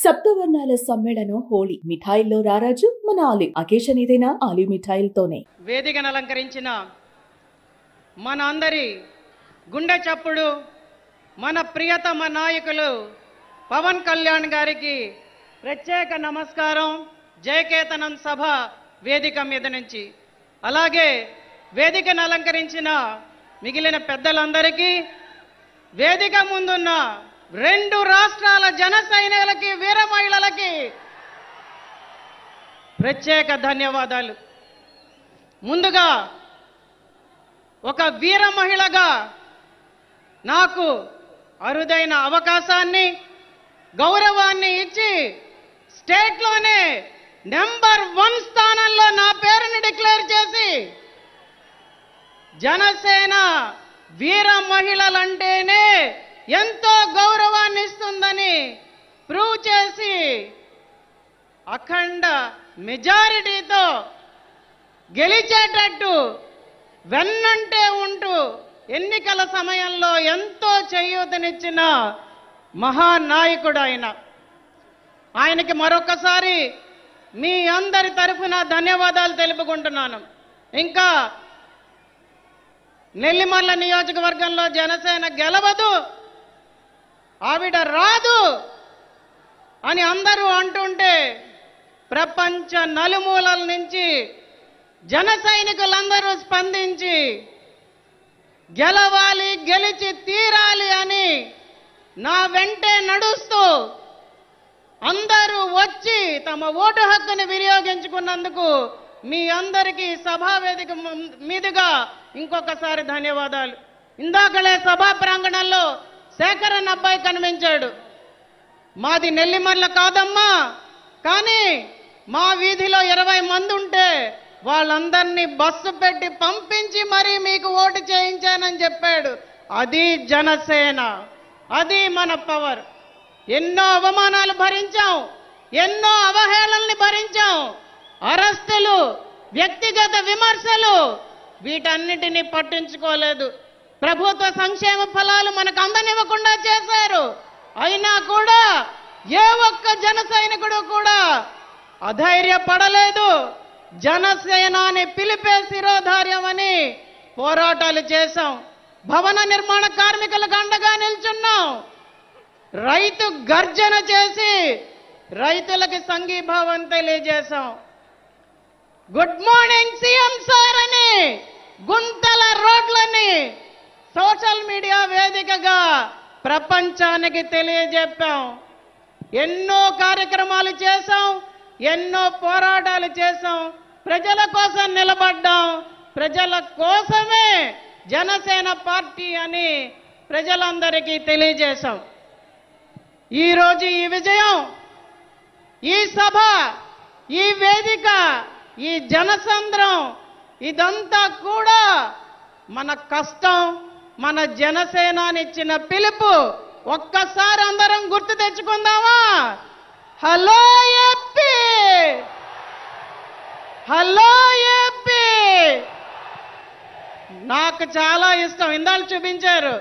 సప్తవర్ణాల సమ్మేళనం హోళీ మిఠాయిల్లో రారాజు మన ఆలి. అకేషన్ ఏదైనా ఆలి మిఠాయిలతోనే. వేదికను అలంకరించిన మన అందరి గుండె చప్పుడు మన ప్రియతమ నాయకులు పవన్ కళ్యాణ్ గారికి ప్రత్యేక నమస్కారం. జయకేతనం సభ వేదిక మీద నుంచి, అలాగే వేదికను అలంకరించిన మిగిలిన పెద్దలందరికీ, వేదిక ముందున్న 2 రాష్ట్రాల జన సైనికులకి, వీర మహిళలకి ప్రత్యేక ధన్యవాదాలు. ముందుగా ఒక వీర మహిళగా నాకు అరుదైన అవకాశాన్ని, గౌరవాన్ని ఇచ్చి స్టేట్లోనే నెంబర్ 1 స్థానంలో నా పేరుని డిక్లేర్ చేసి, జనసేన వీర మహిళలంటేనే ఎంతో గౌరవాన్ని ఇస్తుందని ప్రూవ్ చేసి అఖండ మెజారిటీతో గెలిచేటట్టు వెన్నంటే ఉంటూ ఎన్నికల సమయంలో ఎంతో చేయూతనిచ్చిన మహానాయకుడు ఆయనకి మరొకసారి మీ అందరి తరఫున ధన్యవాదాలు తెలుపుకుంటున్నాను. ఇంకా నెల్లిమర్ల నియోజకవర్గంలో జనసేన గెలవదు, ఆవిడ రాదు అని అందరూ అంటుంటే, ప్రపంచ నలుమూలల నుంచి జన సైనికులందరూ స్పందించి గెలవాలి, గెలిచి తీరాలి అని నా వెంటే నడుస్తూ అందరూ వచ్చి తమ ఓటు హక్కుని వినియోగించుకున్నందుకు మీ అందరికీ సభావేదిక మీదుగా ఇంకొకసారి ధన్యవాదాలు. ఇందాకలే సభా ప్రాంగణంలో శేఖరన్ అబ్బాయి కనిపించాడు. మాది నెల్లిమర్ల కాదమ్మా, కానీ మా వీధిలో 20 మంది ఉంటే వాళ్ళందరినీ బస్సు పెట్టి పంపించి మరీ మీకు ఓటు చేయించానని చెప్పాడు. అది జనసేన, అది మన పవర్. ఎన్నో అవమానాలు భరించాం, ఎన్నో అవహేళనల్ని భరించాం, అరెస్టులు, వ్యక్తిగత విమర్శలు, వీటన్నిటినీ పట్టించుకోలేదు. ప్రభుత్వ సంక్షేమ ఫలాలు మనకు అందనివ్వకుండా చేశారు. అయినా కూడా ఏ ఒక్క జన సైనికుడు కూడా అధైర్యపడలేదు. జనసేనాని పిలిపే శిరోధార్యం అని పోరాటాలు చేశాం. భవన నిర్మాణ కార్మికులకు అండగా నిల్చున్నాం. రైతు గర్జన చేసి రైతులకి సంఘీభావం తెలియజేశాం. గుడ్ మార్నింగ్ సీఎం సార్ అని గుంతల రోడ్లని సోషల్ మీడియా వేదికగా ప్రపంచానికి తెలియజెప్పాం. ఎన్నో కార్యక్రమాలు చేశాం, ఎన్నో పోరాటాలు చేశాం, ప్రజల కోసం నిలబడ్డాం. ప్రజల కోసమే జనసేన పార్టీ అని ప్రజలందరికీ తెలియజేశాం. ఈరోజు ఈ విజయం, ఈ సభ, ఈ వేదిక, ఈ జనసంద్రం, ఇదంతా కూడా మన కష్టం, మన జనసేనానిచ్చిన పిలుపు. ఒక్కసారి అందరం గుర్తు తెచ్చుకుందామా? Hello AP, hello AP. నాకు చాలా ఇష్టం. ఇందాక చూపించారు,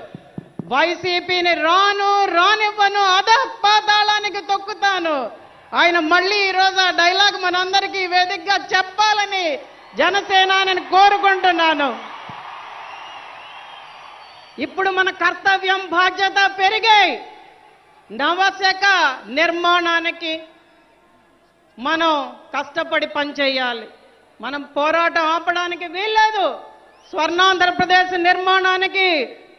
వైసీపీని రానివ్వను, అధపాతాళానికి తొక్కుతాను. ఆయన మళ్ళీ ఈరోజు ఆ డైలాగ్ మనందరికీ వేదికగా చెప్పాలని జనసేనాని కోరుకుంటున్నాను. ఇప్పుడు మన కర్తవ్యం, బాధ్యత పెరిగాయి. నవశక నిర్మాణానికి మనం కష్టపడి పనిచేయాలి. మనం పోరాటం ఆపడానికి వీల్లేదు. స్వర్ణాంధ్రప్రదేశ్ నిర్మాణానికి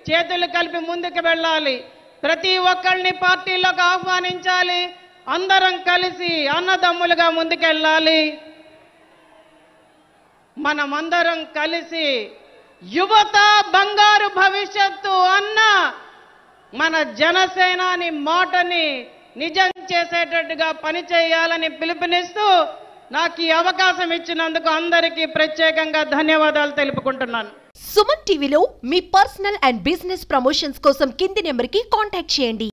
చేతులు కలిపి ముందుకు వెళ్ళాలి. ప్రతి ఒక్కరిని పార్టీలోకి ఆహ్వానించాలి. అందరం కలిసి అన్నదమ్ములుగా ముందుకెళ్ళాలి. మనమందరం కలిసి యువత బంగారు భవిష్యత్తు అన్న మన జనసేనాని మాటని నిజం చేసేటట్టుగా పనిచేయాలని పిలుపునిస్తూ నాకు ఈ అవకాశం ఇచ్చినందుకు అందరికీ ప్రత్యేకంగా ధన్యవాదాలు తెలుపుకుంటున్నాను. సుమన్ టీవీలో మీ పర్సనల్ అండ్ బిజినెస్ ప్రమోషన్స్ కోసం కింది నెంబర్కి కాంటాక్ట్ చేయండి.